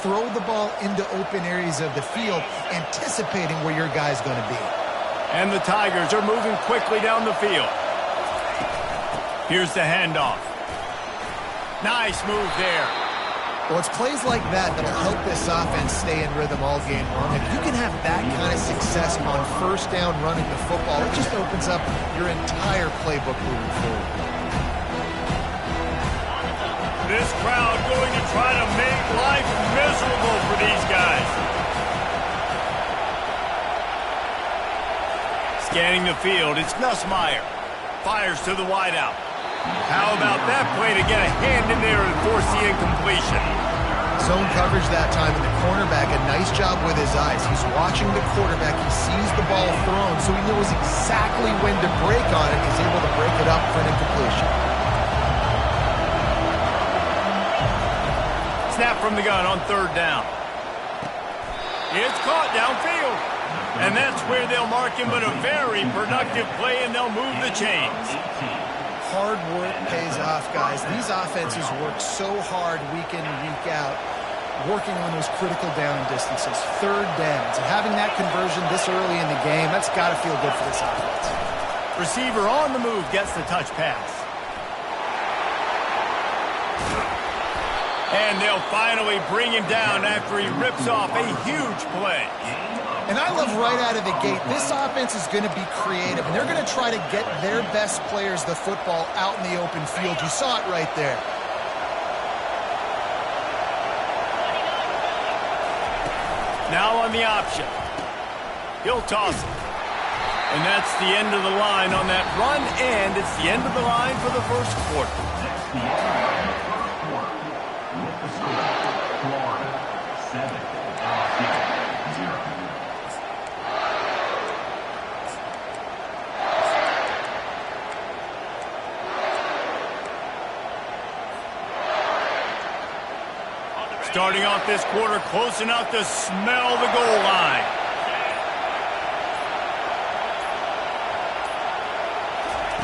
throw the ball into open areas of the field, anticipating where your guy's going to be. And the Tigers are moving quickly down the field. Here's the handoff. Nice move there. Well, it's plays like that that'll help this offense stay in rhythm all game long. If you can have that kind of success on first down running the football, it just opens up your entire playbook moving forward. This crowd going to try to make life miserable for these guys. Scanning the field, it's Nussmeier. Fires to the wideout. How about that play to get a hand in there and force the incompletion? Zone coverage that time, and the cornerback, a nice job with his eyes. He's watching the quarterback. He sees the ball thrown, so he knows exactly when to break on it. He's able to break it up for an incompletion. Snap from the gun on third down. It's caught downfield. And that's where they'll mark him, but a very productive play, and they'll move the chains. Hard work pays off, guys. These offenses work so hard week in and week out, working on those critical down distances, third downs. And having that conversion this early in the game, that's got to feel good for this offense. Receiver on the move gets the touch pass. And they'll finally bring him down after he rips off a huge play. And I love right out of the gate, this offense is going to be creative, and they're going to try to get their best players the football out in the open field. You saw it right there. Now on the option. He'll toss it. And that's the end of the line on that run, and it's the end of the line for the first quarter. Starting off this quarter close enough to smell the goal line.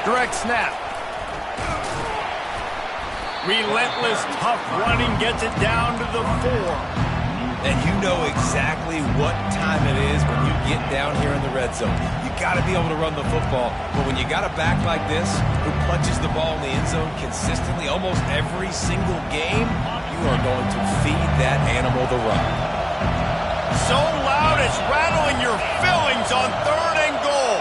Direct snap. Relentless, tough running gets it down to the 4. And you know exactly what time it is when you get down here in the red zone. You got to be able to run the football. But when you got a back like this who punches the ball in the end zone consistently almost every single game, you are going to feed that animal the run. So loud it's rattling your fillings on third and goal.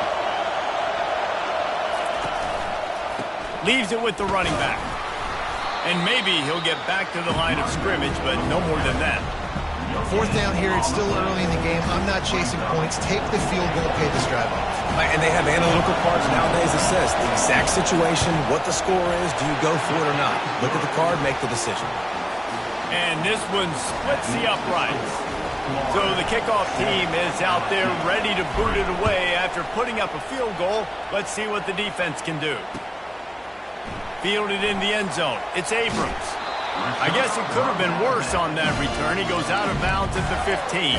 Leaves it with the running back. And maybe he'll get back to the line of scrimmage, but no more than that. Fourth down here, it's still early in the game. I'm not chasing points. Take the field goal, pay this drive off. And they have analytical parts nowadays that says the exact situation, what the score is, do you go for it or not? Look at the card, make the decision. And this one splits the uprights. So the kickoff team is out there ready to boot it away after putting up a field goal. Let's see what the defense can do. Fielded in the end zone. It's Abrams. I guess it could have been worse on that return. He goes out of bounds at the 15.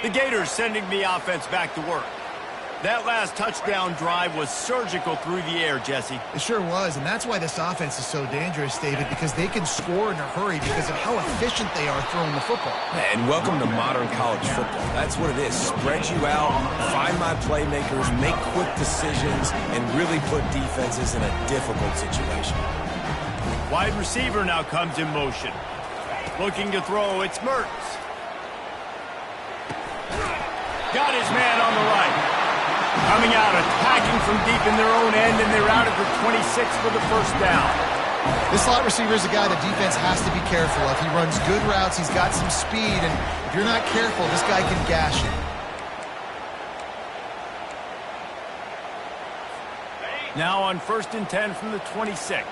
The Gators sending the offense back to work. That last touchdown drive was surgical through the air, Jesse. It sure was, and that's why this offense is so dangerous, David, because they can score in a hurry because of how efficient they are throwing the football. And welcome to modern college football. That's what it is. Spread you out, find my playmakers, make quick decisions, and really put defenses in a difficult situation. Wide receiver now comes in motion. Looking to throw, it's Mertens. Got his man on the right. Coming out, attacking from deep in their own end, and they're out at the 26 for the first down. This slot receiver is a guy the defense has to be careful of. He runs good routes, he's got some speed, and if you're not careful, this guy can gash you. Now on 1st and 10 from the 26.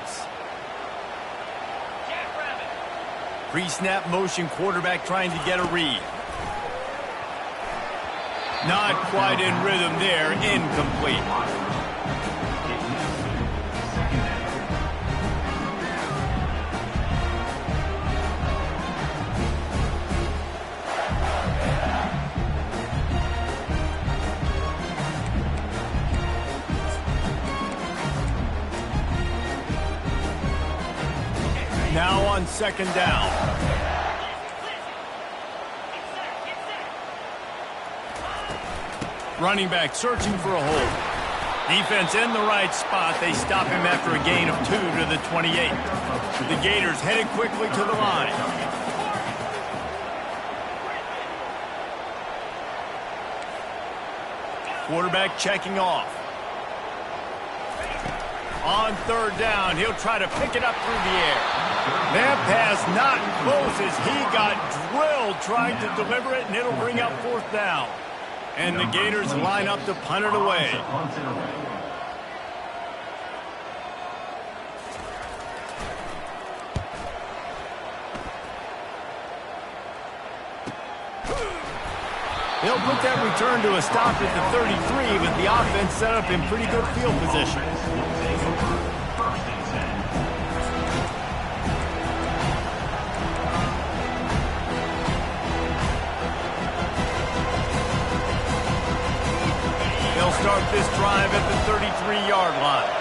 Pre-snap motion, quarterback trying to get a read. Not quite in rhythm there, incomplete. on second down. Running back searching for a hole. Defense in the right spot. They stop him after a gain of 2 to the 28. The Gators headed quickly to the line. Quarterback checking off. On third down, he'll try to pick it up through the air. That pass not close as he got drilled trying to deliver it, and it'll bring up fourth down. And the Gators line up to punt it away. They'll put that return to a stop at the 33, with the offense set up in pretty good field position. They'll start this drive at the 33-yard line.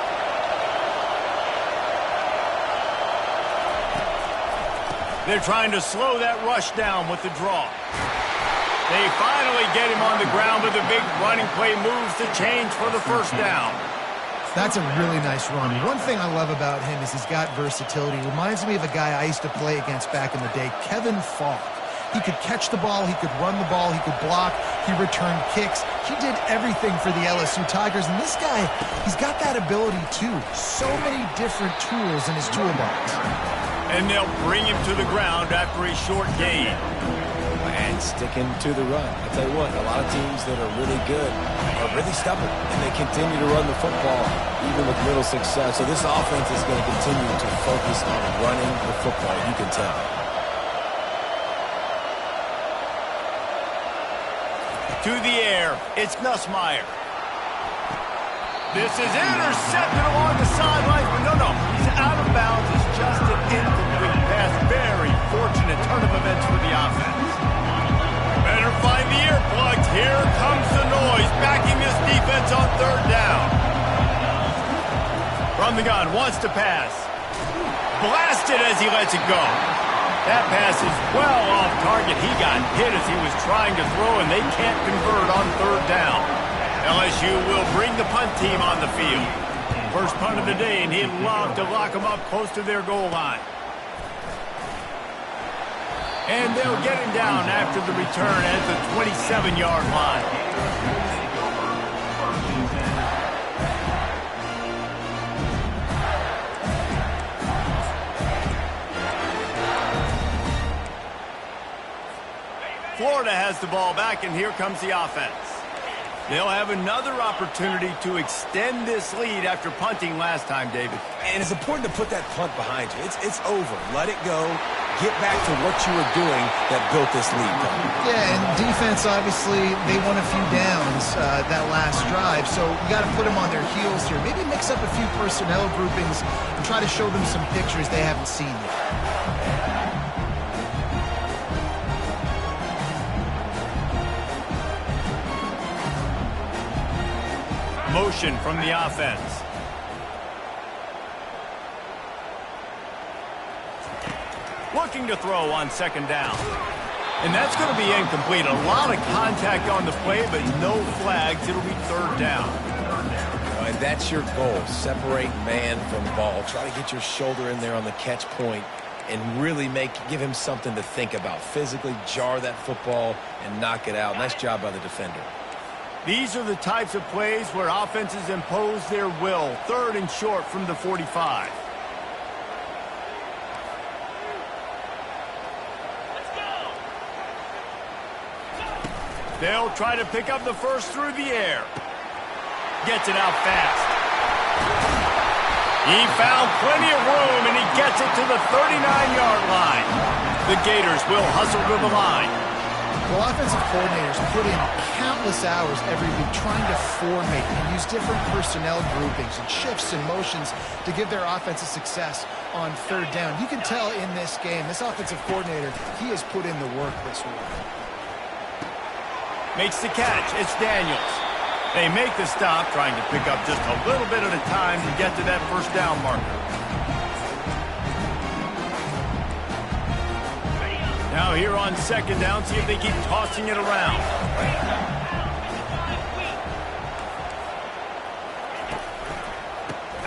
They're trying to slow that rush down with the draw. They finally get him on the ground with a big running play, moves the change for the first down. That's a really nice run. One thing I love about him is he's got versatility. Reminds me of a guy I used to play against back in the day, Kevin Falk. He could catch the ball, he could run the ball, he could block, he returned kicks. He did everything for the LSU Tigers, and this guy, he's got that ability too. So many different tools in his toolbox. And they'll bring him to the ground after a short gain. And sticking to the run. I'll tell you what, a lot of teams that are really good are really stubborn, and they continue to run the football even with little success. So this offense is going to continue to focus on running the football, you can tell. To the air, it's Nussmeier. This is intercepted along the sidelines, but no, he's out of bounds. It's just an incomplete pass. Very fortunate turn of events for the offense. Better find the earplugs. Here comes the noise, backing this defense on third down. From the gun, wants to pass. Blasted as he lets it go. That pass is well off target. He got hit as he was trying to throw, and they can't convert on third down. LSU will bring the punt team on the field. First punt of the day, and he'd love to lock them up close to their goal line. And they'll get him down after the return at the 27-yard line. Florida has the ball back, and here comes the offense. They'll have another opportunity to extend this lead after punting last time, David. And it's important to put that punt behind you. It's over. Let it go. Get back to what you were doing that built this lead. Yeah, and defense, obviously, they won a few downs that last drive, so you got to put them on their heels here. Maybe mix up a few personnel groupings and try to show them some pictures they haven't seen yet. Motion from the offense. Looking to throw on second down. And that's going to be incomplete. A lot of contact on the play, but no flags. It'll be third down. And that's your goal. Separate man from ball. Try to get your shoulder in there on the catch point and really give him something to think about. Physically jar that football and knock it out. Nice job by the defender. These are the types of plays where offenses impose their will. Third and short from the 45. They'll try to pick up the first through the air. Gets it out fast. He found plenty of room, and he gets it to the 39-yard line. The Gators will hustle to the line. Well, offensive coordinators put in countless hours every week trying to formate and use different personnel groupings and shifts and motions to give their offensive success on third down. You can tell in this game, this offensive coordinator, he has put in the work this week. Makes the catch. It's Daniels. They make the stop, trying to pick up just a little bit at a time to get to that first down marker. Now here on second down, see if they keep tossing it around.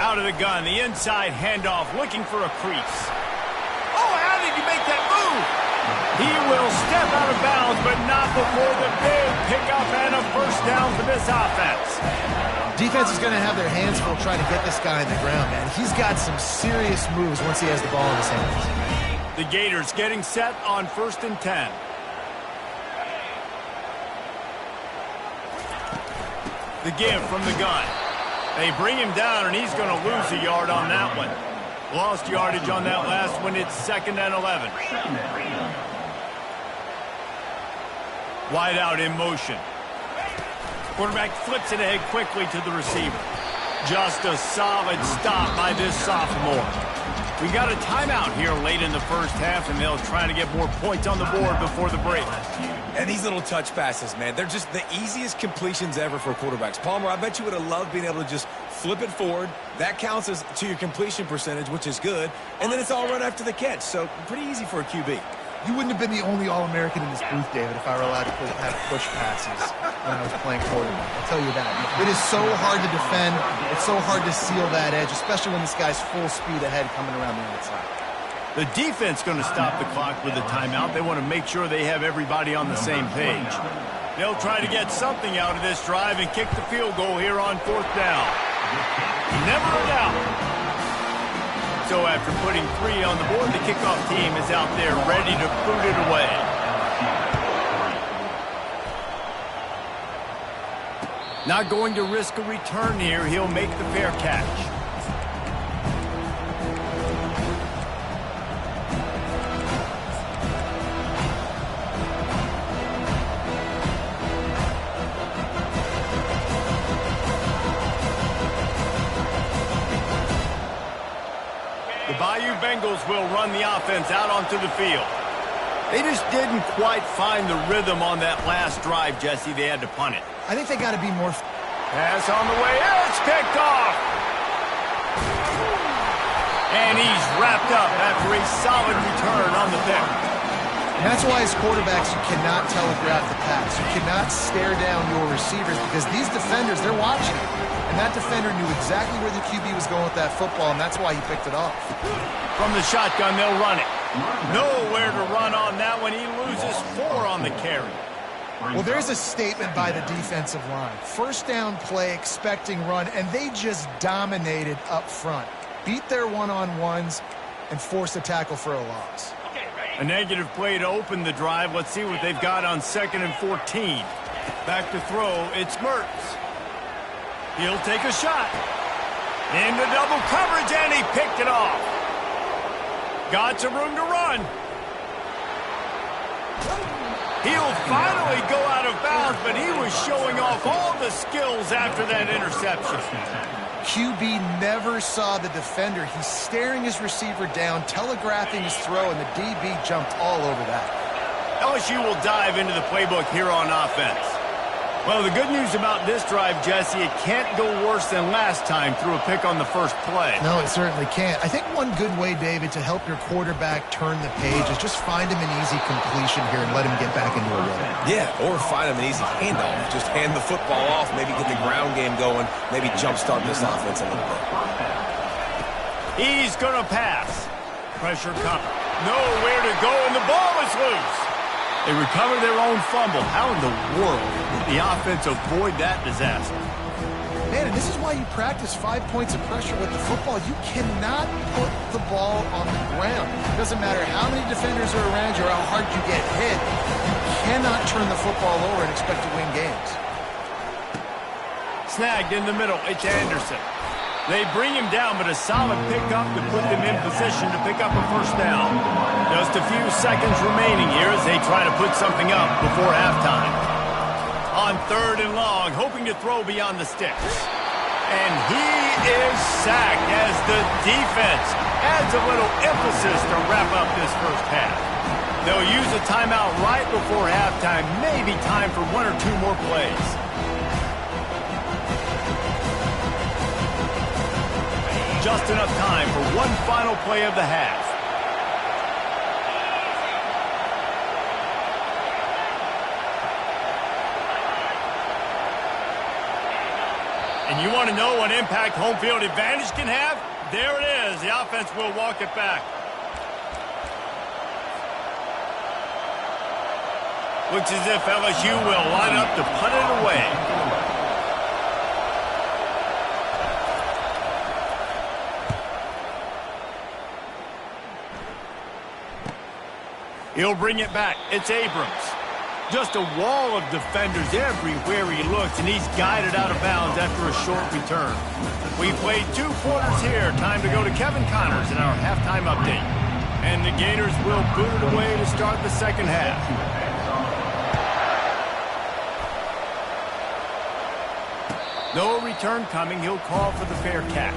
Out of the gun, the inside handoff, looking for a crease. Oh, how did he make that move? He will step out of bounds, but not before the big pickup and a first down for this offense. Defense is going to have their hands full trying to get this guy on the ground, man. He's got some serious moves once he has the ball in his hands. The Gators getting set on 1st and 10. The give from the gun. They bring him down, and he's going to lose a yard on that one. Lost yardage on that last one. It's 2nd and 11. Wide out in motion. Quarterback flips it ahead quickly to the receiver. Just a solid stop by this sophomore. We got a timeout here late in the first half, and they'll try to get more points on the board before the break. And these little touch passes, man, they're just the easiest completions ever for quarterbacks. Palmer, I bet you would have loved being able to just flip it forward. That counts as to your completion percentage, which is good. And then it's all right after the catch, so pretty easy for a QB. You wouldn't have been the only All-American in this booth, David, if I were allowed to have push passes when I was playing quarterback. I'll tell you that. It is so hard to defend. It's so hard to seal that edge, especially when this guy's full speed ahead coming around the outside. The defense going to stop the clock with a timeout. They want to make sure they have everybody on the same page. They'll try to get something out of this drive and kick the field goal here on 4th down. Never a doubt. So after putting 3 on the board, the kickoff team is out there ready to boot it away. Not going to risk a return here. He'll make the fair catch. Bengals will run the offense out onto the field. They just didn't quite find the rhythm on that last drive, Jesse. They had to punt it. I think they got to be more... Pass on the way. It's picked off. And he's wrapped up after a solid return on the pick. And that's why as quarterbacks, you cannot telegraph the pass. You cannot stare down your receivers because these defenders, they're watching it. And that defender knew exactly where the QB was going with that football, and that's why he picked it off. From the shotgun, they'll run it. Nowhere to run on that one. He loses 4 on the carry. Well, there's a statement by the defensive line. First down play, expecting run, and they just dominated up front. Beat their one-on-ones and forced a tackle for a loss. A negative play to open the drive. Let's see what they've got on 2nd and 14. Back to throw, it's Mertz. He'll take a shot. Into double coverage, and he picked it off. Got some room to run. He'll finally go out of bounds, but he was showing off all the skills after that interception. QB never saw the defender. He's staring his receiver down, telegraphing his throw, and the DB jumped all over that. LSU will dive into the playbook here on offense. Well, the good news about this drive, Jesse, it can't go worse than last time through a pick on the first play. No, it certainly can't. I think one good way, David, to help your quarterback turn the page is just find him an easy completion here and let him get back into a rhythm. Yeah, or find him an easy handoff. Just hand the football off, maybe get the ground game going, maybe jumpstart this offense a little bit. He's going to pass. Pressure comes. Nowhere to go, and the ball is loose. They recover their own fumble. How in the world did the offense avoid that disaster? Man, and this is why you practice 5 points of pressure with the football. You cannot put the ball on the ground. It doesn't matter how many defenders are around you or how hard you get hit. You cannot turn the football over and expect to win games. Snagged in the middle. It's Anderson. They bring him down, but a solid pickup to put them in position to pick up a first down. Just a few seconds remaining here as they try to put something up before halftime. On 3rd and long, hoping to throw beyond the sticks. And he is sacked as the defense adds a little emphasis to wrap up this first half. They'll use a timeout right before halftime, maybe time for 1 or 2 more plays. Just enough time for one final play of the half. And you want to know what impact home field advantage can have? There it is. The offense will walk it back. Looks as if LSU will line up to punt it away. He'll bring it back. It's Abrams. Just a wall of defenders everywhere he looks, and he's guided out of bounds after a short return. We played 2 quarters here. Time to go to Kevin Connors in our halftime update. And the Gators will boot it away to start the second half. No return coming. He'll call for the fair catch.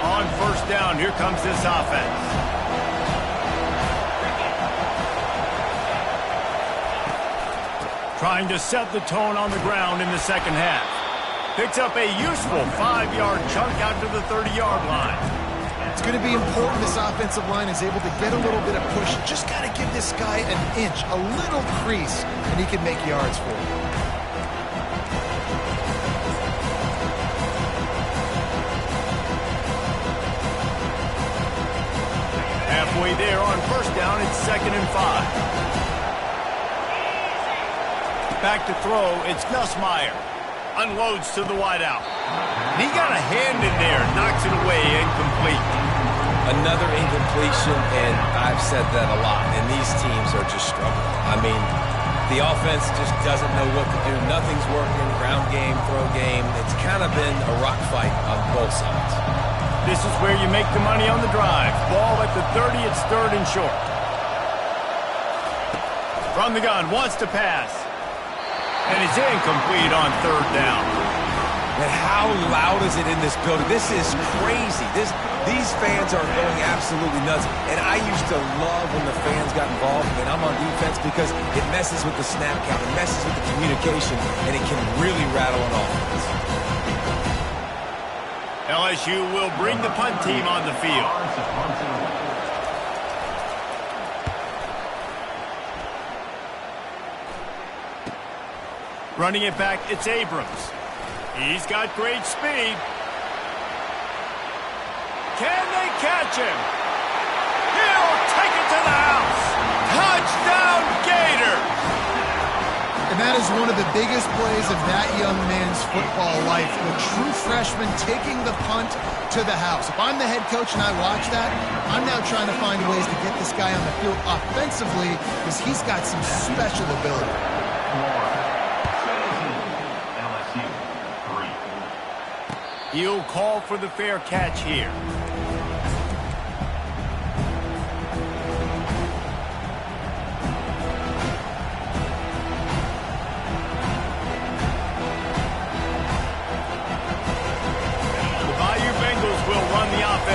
On first down, here comes this offense. Trying to set the tone on the ground in the second half. Picks up a useful 5-yard chunk out to the 30-yard line. It's going to be important this offensive line is able to get a little bit of push. Just got to give this guy an inch, a little crease, and he can make yards for you. Halfway there on first down, it's 2nd and 5. Back to throw, it's Nussmeier. Unloads to the wideout. And he got a hand in there, knocks it away, incomplete. Another incompletion, and I've said that a lot, and these teams are just struggling. I mean, the offense just doesn't know what to do. Nothing's working, ground game, throw game. It's kind of been a rock fight on both sides. This is where you make the money on the drive. Ball at the 30, it's 3rd and short. From the gun, wants to pass. And it's incomplete on 3rd down. And how loud is it in this building? This is crazy. These fans are going absolutely nuts. And I used to love when the fans got involved, and I'm on defense because it messes with the snap count, it messes with the communication, and it can really rattle an offense. LSU will bring the punt team on the field. Running it back, it's Abrams. He's got great speed. Can they catch him? He'll take it to the house. Touchdown, Gators! And that is one of the biggest plays of that young man's football life. The true freshman taking the punt to the house. If I'm the head coach and I watch that, I'm now trying to find ways to get this guy on the field offensively because he's got some special ability. He'll call for the fair catch here.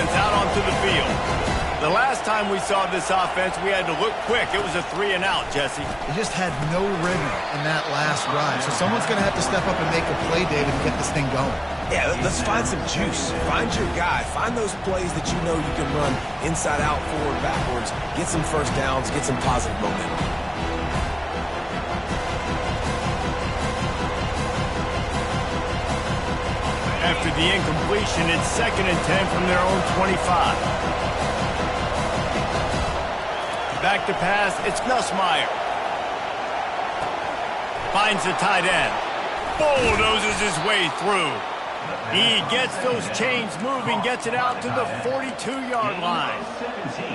Out onto the field. The last time we saw this offense, we had to look quick. It was a 3 and out, Jesse. They just had no rhythm in that last drive. So someone's going to have to step up and make a play, David, and get this thing going. Yeah, let's find some juice. Find your guy. Find those plays that you know you can run inside out, forward, backwards. Get some first downs. Get some positive momentum. After the incompletion, it's 2nd and 10 from their own 25. Back to pass, it's Nussmeier. Finds the tight end. Bulldozes his way through. He gets those chains moving, gets it out to the 42-yard line.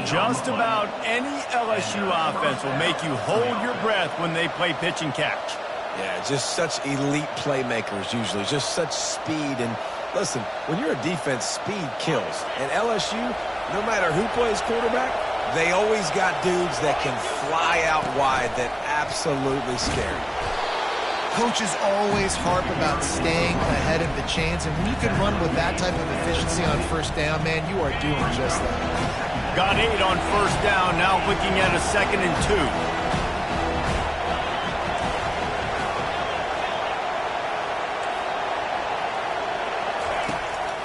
Just about any LSU offense will make you hold your breath when they play pitch and catch. Yeah, just such elite playmakers usually, just such speed. And listen, when you're a defense, speed kills. And LSU, no matter who plays quarterback, they always got dudes that can fly out wide that absolutely scare you. Coaches always harp about staying ahead of the chains, and when you can run with that type of efficiency on first down, man, you are doing just that. Got 8 on first down, now looking at a 2nd and 2.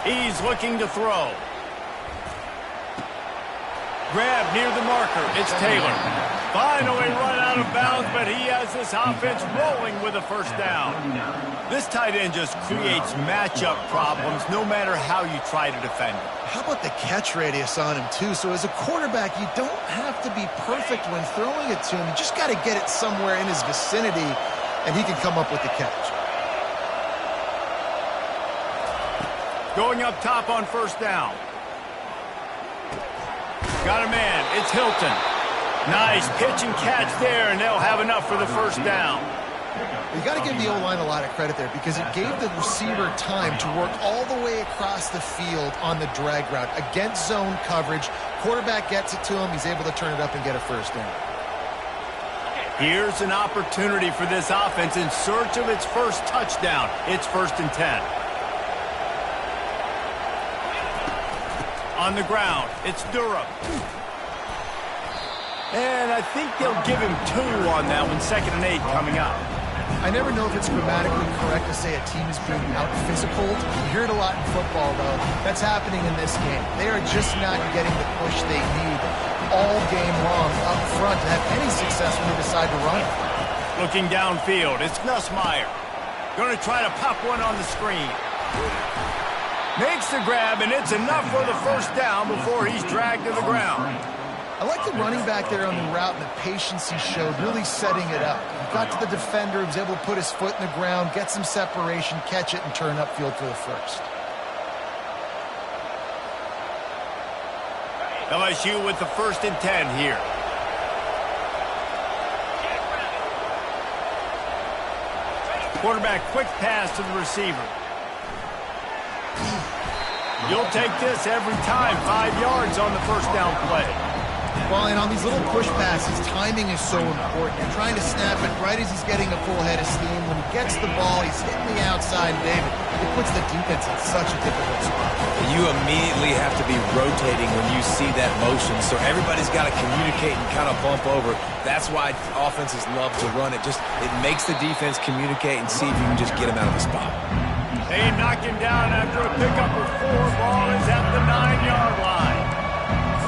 He's looking to throw. Grab near the marker. It's Taylor. Finally run out of bounds, but he has this offense rolling with a first down. This tight end just creates matchup problems no matter how you try to defend him. How about the catch radius on him, too? So as a quarterback, you don't have to be perfect when throwing it to him. You just got to get it somewhere in his vicinity, and he can come up with the catch. Going up top on first down. Got a man. It's Hilton. Nice pitch and catch there, and they'll have enough for the first down. You got to give the O-line a lot of credit there because it gave the receiver time to work all the way across the field on the drag route against zone coverage. Quarterback gets it to him. He's able to turn it up and get a first down. Here's an opportunity for this offense in search of its first touchdown. It's 1st and 10. On the ground, it's Durham. And I think they'll give him 2 on that one. 2nd and 8 coming up. I never know if it's grammatically correct to say a team is being out-physical. You hear it a lot in football, though. That's happening in this game. They are just not getting the push they need all game long up front to have any success when they decide to run. Looking downfield, it's Nussmeier. Going to try to pop one on the screen. Makes the grab, and it's enough for the first down before he's dragged to the ground. I like the running back there on the route and the patience he showed, really setting it up. He got to the defender, he was able to put his foot in the ground, get some separation, catch it, and turn upfield for the first. LSU with the 1st and 10 here. Quarterback quick pass to the receiver. You'll take this every time. 5 yards on the first down play. Well, and on these little push passes, timing is so important. You're trying to snap it right as he's getting a full head of steam. When he gets the ball, he's hitting the outside, David. It puts the defense in such a difficult spot. You immediately have to be rotating when you see that motion, so everybody's got to communicate and kind of bump over. That's why offenses love to run it. It makes the defense communicate and see if you can just get him out of the spot. They knock him down after a pickup of 4. Ball is at the 9-yard line.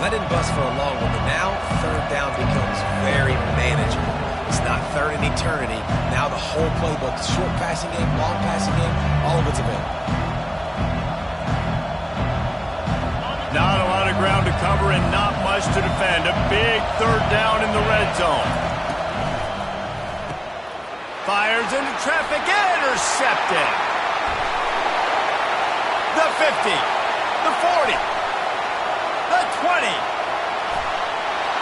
That didn't bust for a long one, but now 3rd down becomes very manageable. It's not 3rd and eternity. Now the whole playbook, short passing game, long passing game, all of it's available. Not a lot of ground to cover and not much to defend. A big 3rd down in the red zone. Fires into traffic, intercepted. The 50, the 40, the 20.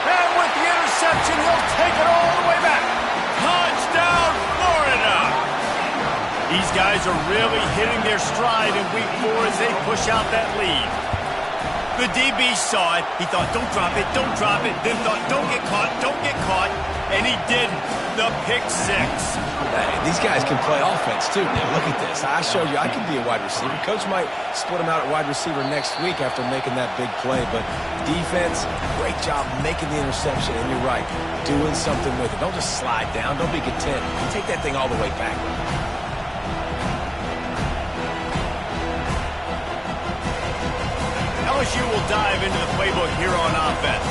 And with the interception, he'll take it all the way back. Touchdown, Florida. These guys are really hitting their stride in week 4 as they push out that lead. The DB saw it. He thought, don't drop it, don't drop it. Then thought, don't get caught, don't get caught. And he didn't. The pick 6. These guys can play offense, too. Now, look at this. I showed you I can be a wide receiver. Coach might split him out at wide receiver next week after making that big play. But defense, great job making the interception. And you're right, doing something with it. Don't just slide down. Don't be content. Take that thing all the way back. LSU will dive into the playbook here on offense.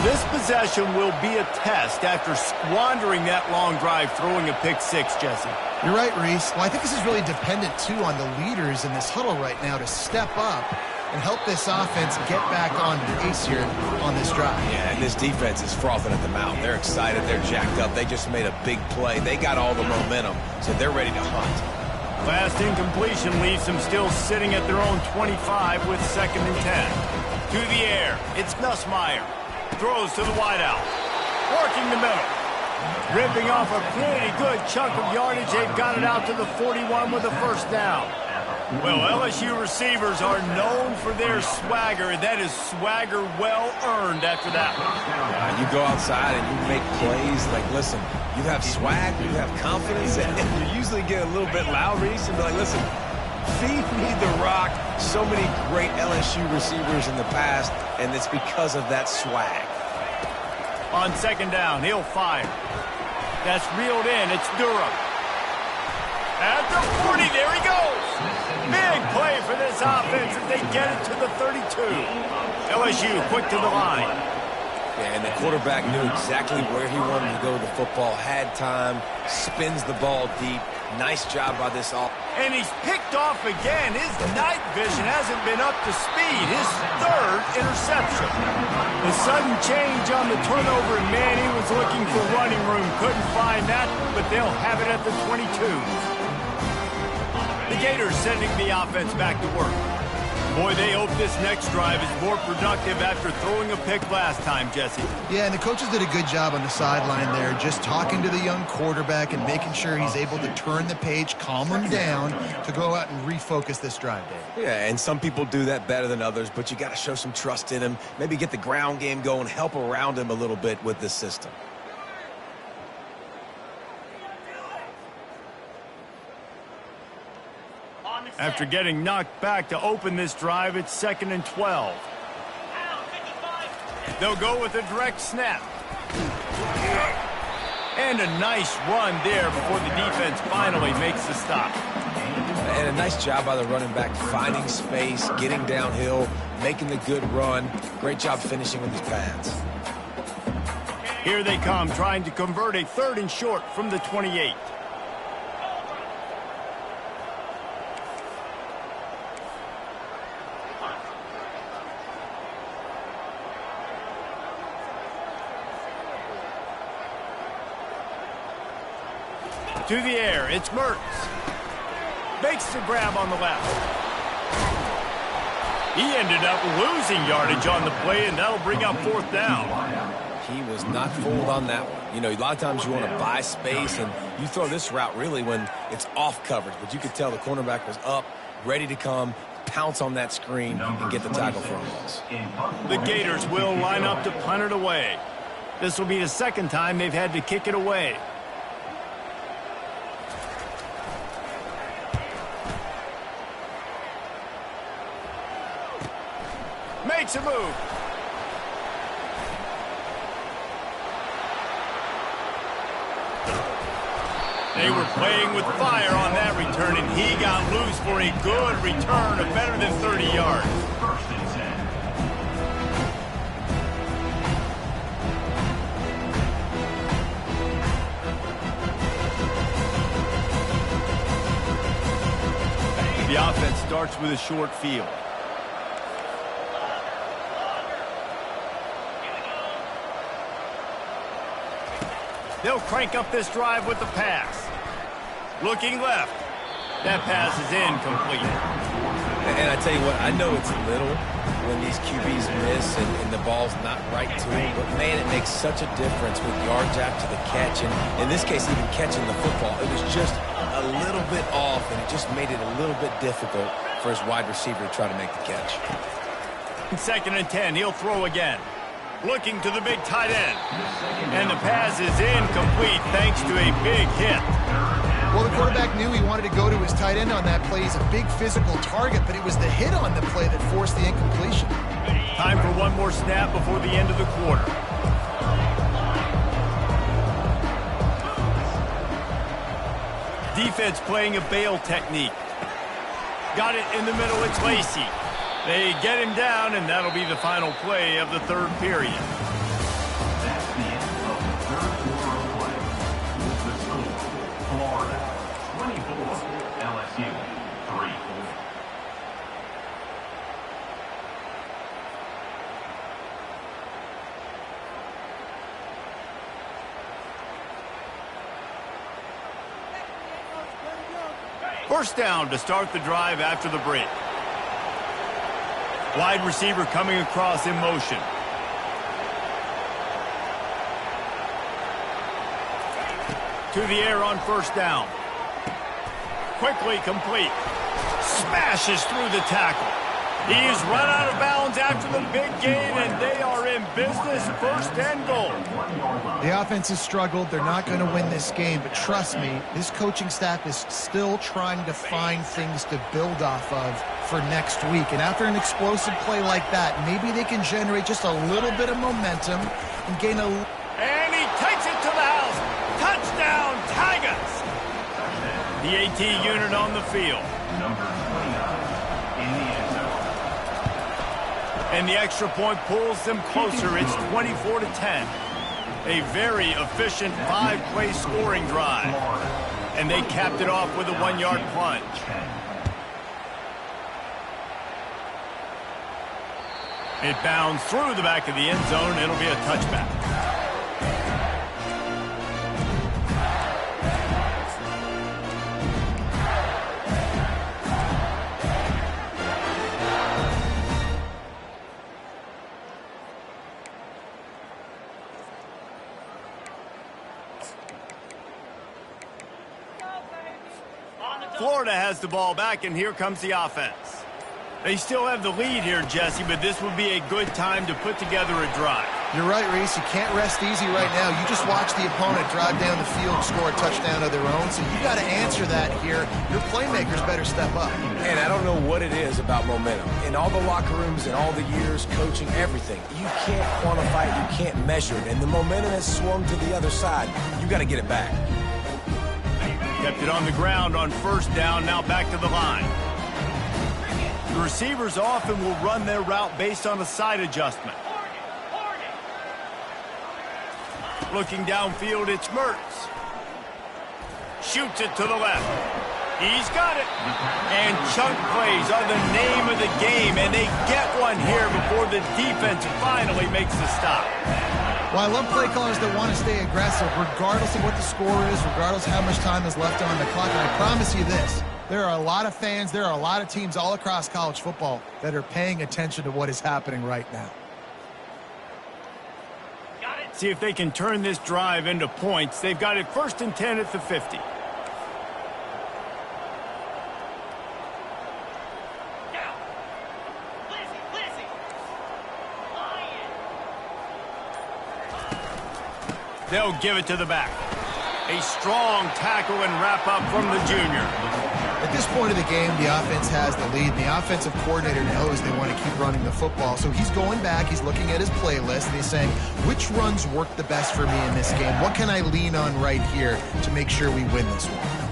This possession will be a test after squandering that long drive, throwing a pick 6, Jesse. You're right, Reese. Well, I think this is really dependent, too, on the leaders in this huddle right now to step up and help this offense get back on pace here on this drive. Yeah, and this defense is frothing at the mouth. They're excited. They're jacked up. They just made a big play. They got all the momentum, so they're ready to hunt. Last incompletion leaves them still sitting at their own 25 with 2nd and 10. To the air, it's Nussmeier. Throws to the wideout. Working the middle. Ripping off a pretty good chunk of yardage. They've got it out to the 41 with a first down. Well, LSU receivers are known for their swagger. That is swagger well earned after that one. You go outside and you make plays. Like, listen, you have swag, you have confidence, and you usually get a little bit loud, Reese, and be like, listen, feed me the rock. So many great LSU receivers in the past, and it's because of that swag. On 2nd down, he'll fire. That's reeled in. It's Durham. At the 40, there he goes. Big play for this offense as they get it to the 32. LSU quick to the line. Yeah, and the quarterback knew exactly where he wanted to go with the football, had time, spins the ball deep. Nice job by this offense. And he's picked off again. His night vision hasn't been up to speed. His third interception. The sudden change on the turnover, and man, he was looking for running room. Couldn't find that, but they'll have it at the 22. The Gators sending the offense back to work. Boy, they hope this next drive is more productive after throwing a pick last time, Jesse. Yeah, and the coaches did a good job on the sideline there, just talking to the young quarterback and making sure he's able to turn the page, calm him down to go out and refocus this drive, Dave. Yeah, and some people do that better than others, but you got to show some trust in him. Maybe get the ground game going, help around him a little bit with this system. After getting knocked back to open this drive, it's 2nd and 12. They'll go with a direct snap. And a nice run there before the defense finally makes the stop. And a nice job by the running back, finding space, getting downhill, making the good run. Great job finishing with his pads. Here they come, trying to convert a 3rd and short from the 28. To the air, it's Mertz. Makes the grab on the left. He ended up losing yardage on the play, and that'll bring up 4th down. He was not fooled on that one. You know, a lot of times you want to buy space, and you throw this route really when it's off coverage. But you could tell the cornerback was up, ready to come, pounce on that screen, and get the tackle for a loss. The Gators will line up to punt it away. This will be the 2nd time they've had to kick it away. Makes a move. They were playing with fire on that return, and he got loose for a good return of better than 30 yards. The offense starts with a short field. They'll crank up this drive with the pass. Looking left. That pass is incomplete. And I tell you what, I know it's little when these QBs miss and the ball's not right to them, but man, it makes such a difference with yards after the catch. And in this case, even catching the football, it was just a little bit off, and it just made it a little bit difficult for his wide receiver to try to make the catch. 2nd and 10, he'll throw again. Looking to the big tight end. And the pass is incomplete thanks to a big hit. Well, the quarterback knew he wanted to go to his tight end on that play. He's a big physical target, but it was the hit on the play that forced the incompletion. Time for one more snap before the end of the quarter. Defense playing a bail technique. Got it in the middle, it's Lacey. They get him down, and that'll be the final play of the 3rd period. That's the end of the 3rd quarter of play. The score, Florida 24, LSU 3. First down to start the drive after the break. Wide receiver coming across in motion. To the air on 1st down. Quickly complete. Smashes through the tackle. He's run out of bounds after the big gain, and they are in business, 1st and goal. The offense has struggled. They're not going to win this game, but trust me, this coaching staff is still trying to find things to build off of for next week. And after an explosive play like that, maybe they can generate just a little bit of momentum and gain a... And he takes it to the house. Touchdown, Tigers! The AT unit on the field. Number 29 in the end zone. And the extra point pulls them closer. It's 24-10. A very efficient 5-play scoring drive. And they capped it off with a 1-yard plunge. It bounds through the back of the end zone. It'll be a touchback. Florida has the ball back, and here comes the offense. They still have the lead here, Jesse, but this would be a good time to put together a drive. You're right, Reese. You can't rest easy right now. You just watch the opponent drive down the field, score a touchdown of their own, so you got to answer that here. Your playmakers better step up. And I don't know what it is about momentum. In all the locker rooms, in all the years, coaching, everything, you can't quantify it, you can't measure it, and the momentum has swung to the other side. You got to get it back. Kept it on the ground on first down, now back to the line. The receivers often will run their route based on a side adjustment. Looking downfield, it's Mertz. Shoots it to the left. He's got it. And chunk plays are the name of the game, and they get one here before the defense finally makes the stop. Well, I love play callers that want to stay aggressive, regardless of what the score is, regardless of how much time is left on the clock. And I promise you this, there are a lot of fans, there are a lot of teams all across college football that are paying attention to what is happening right now. See if they can turn this drive into points. They've got it 1st and 10 at the 50. They'll give it to the back. A strong tackle and wrap up from the junior. At this point of the game, the offense has the lead, and the offensive coordinator knows they want to keep running the football. So he's going back, he's looking at his playlist, and he's saying, which runs work the best for me in this game? What can I lean on right here to make sure we win this one?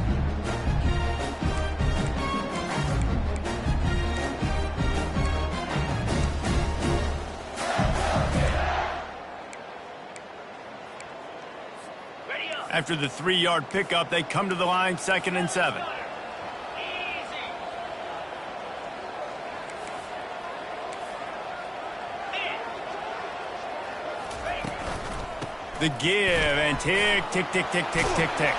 After the 3-yard pickup, they come to the line 2nd and 7. The give and tick, tick, tick, tick, tick, tick, tick.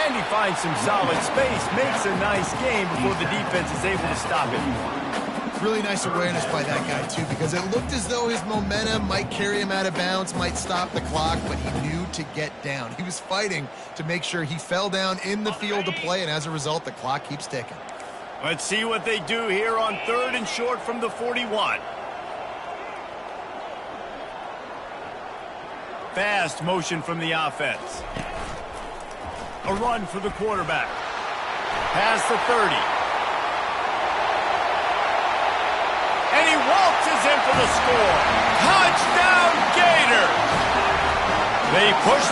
And he finds some solid space, makes a nice game before the defense is able to stop it. Really nice awareness by that guy, too, because it looked as though his momentum might carry him out of bounds, might stop the clock, but he knew to get down. He was fighting to make sure he fell down in the field to play, and as a result, the clock keeps ticking. Let's see what they do here on 3rd and short from the 41. Fast motion from the offense. A run for the quarterback. Past the 30. And he waltzes in for the score. Touchdown, Gators! They push